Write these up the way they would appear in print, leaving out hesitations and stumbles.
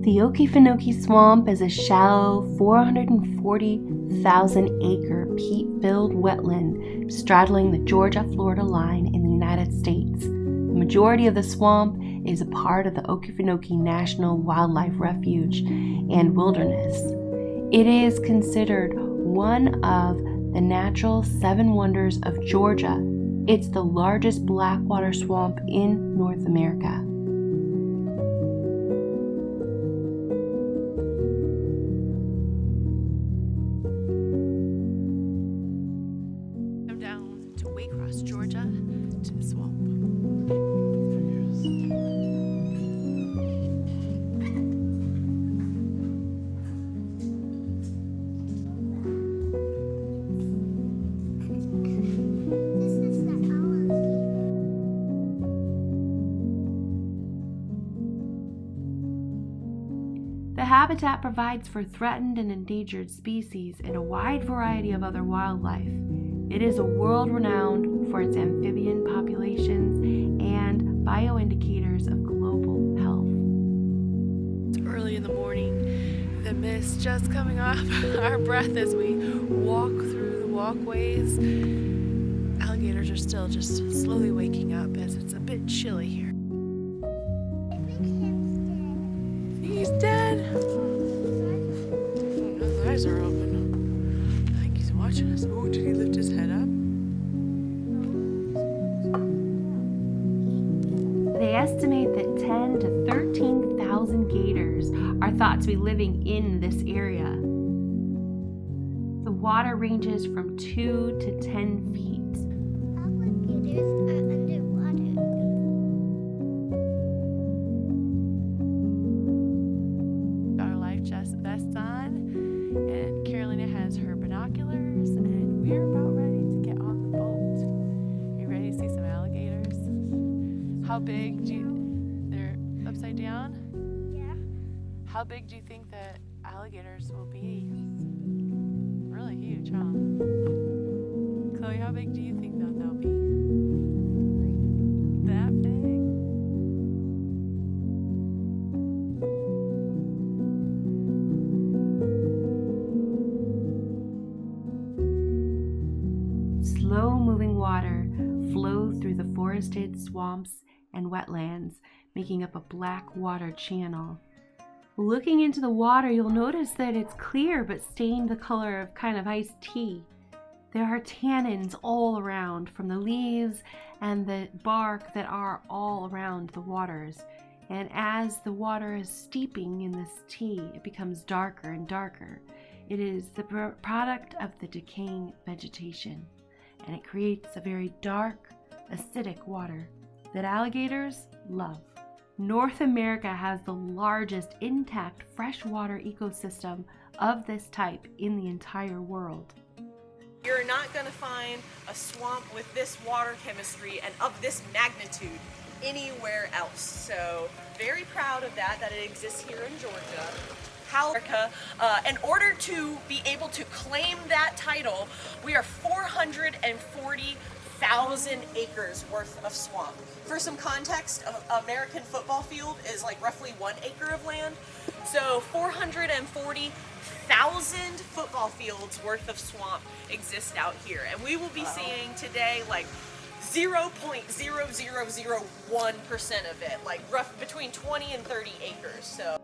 The Okefenokee Swamp is a shallow 440,000-acre peat-filled wetland straddling the Georgia-Florida line in the United States. The majority of the swamp is a part of the Okefenokee National Wildlife Refuge and Wilderness. It is considered one of the natural 7 wonders of Georgia. It's the largest blackwater swamp in North America. Down to Waycross, Georgia, to the swamp. The habitat provides for threatened and endangered species and a wide variety of other wildlife. It is a world-renowned for its amphibian populations and bioindicators of global health. It's early in the morning, the mist just coming off our breath as we walk through the walkways. Alligators are still just slowly waking up as it's a bit chilly here. I think He's dead. His eyes are open. I think he's watching us. Oh, did he lift his head up? They estimate that 10 to 13,000 gators are thought to be living in this area. The water ranges from 2 to 10 feet. alligators are underwater. Got our life vests on, and Carolina has her binoculars, and we're about ready to get on the boat. You ready to see some alligators? How big do you... They're upside down? Yeah. How big do you think that alligators will be? Really huge, huh? Chloe, how big do you think they'll be? That big? Slow-moving water flows through the forested swamps and wetlands, making up a black water channel. Looking into the water, you'll notice that it's clear but stained the color of kind of iced tea. There are tannins all around from the leaves and the bark that are all around the waters. And as the water is steeping in this tea, it becomes darker and darker. It is the product of the decaying vegetation, and it creates a very dark, acidic water that alligators love. North America has the largest intact freshwater ecosystem of this type in the entire world. You're not going to find a swamp with this water chemistry and of this magnitude anywhere else. So very proud of that it exists here in Georgia. America, in order to be able to claim that title, we are 440,000 acres worth of swamp. For some context, an American football field is like roughly 1 acre of land. So 440,000 football fields worth of swamp exist out here. And we will be seeing today like 0.0001% of it, like between 20 and 30 acres. So.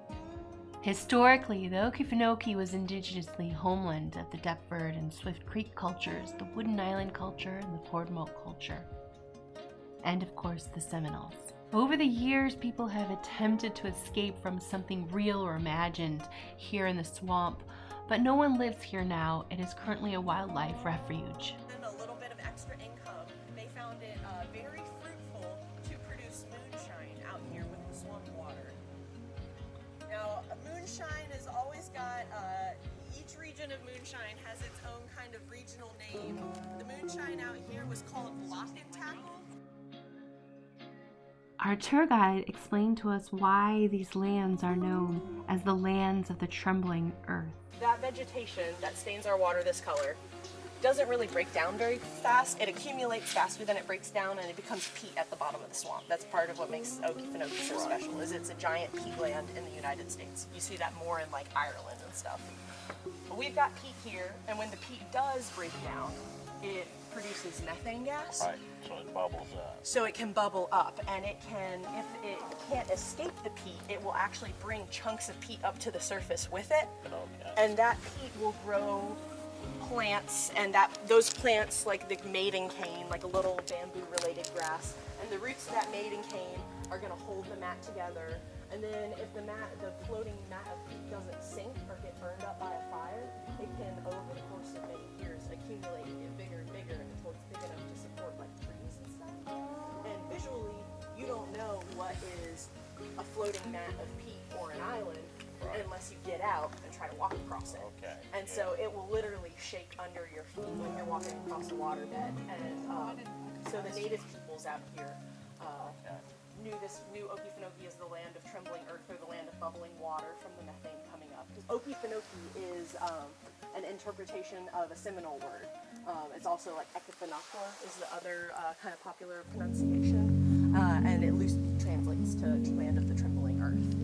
Historically, the Okefenoke was indigenously homeland of the Deptford and Swift Creek cultures, the Wooden Island culture, and the Portmoat culture, and of course the Seminoles. Over the years, people have attempted to escape from something real or imagined here in the swamp, but no one lives here now. It is currently a wildlife refuge. And a little bit of extra income. They found it very fruitful to produce moonshine out here with the swamp water. Now, moonshine has always got, each region of moonshine has its own kind of regional name. The moonshine out here was called block and tackle. Our tour guide explained to us why these lands are known as the lands of the trembling earth. That vegetation that stains our water this color doesn't really break down very fast. It accumulates faster than it breaks down, and it becomes peat at the bottom of the swamp. That's part of what makes Okefenokee so special, is it's a giant peatland in the United States. You see that more in like Ireland and stuff. But we've got peat here, and when the peat does break down, it produces methane gas. Right, so it bubbles up. So it can bubble up, and it can, if it can't escape the peat, it will actually bring chunks of peat up to the surface with it. Okay. And that peat will grow plants, and those plants, like the maiden cane, like a little bamboo related grass, and the roots of that maiden cane are going to hold the mat together. And then if the floating mat of peat doesn't sink or get burned up by a fire, it can, over the course of many years, accumulate and get bigger and bigger until it's big enough to support like trees and stuff. And visually, you don't know what is a floating mat of peat or an island unless you get out and try to walk across it. Okay. And so it will literally shake under your feet when you're walking across the waterbed. And so the native peoples out here knew Okefenokee as the land of trembling earth, or the land of bubbling water from the methane coming up. Okefenokee is an interpretation of a Seminole word. It's also like Okefenokee is the other kind of popular pronunciation, and it loosely translates to land of the trembling earth.